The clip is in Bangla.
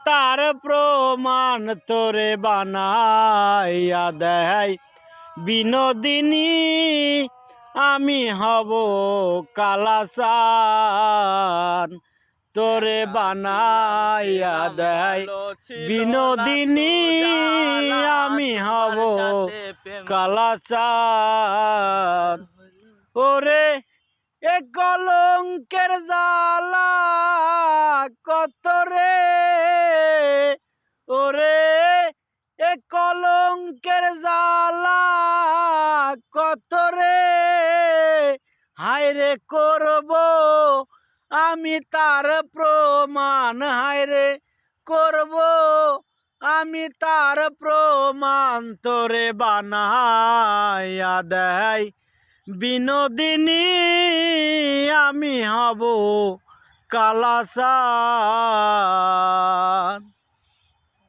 তার প্রমাণ তোরে বানাইয়া দেয় বিনোদিনী, আমি হব কালাচান। তোরে বানাইয়া দেয় বিনোদিনী, আমি হব কালাচান। ওরে এ কলঙ্কের জ্বালা কত রে, ওরে এ কলঙ্কের জ্বালা কত রে, হায়রে করব আমি তার প্রমাণ, হায়রে করব আমি তার প্রমাণ। তোরে বানাইয়া দেয় বিনোদিনী, আমি হব কালাচান।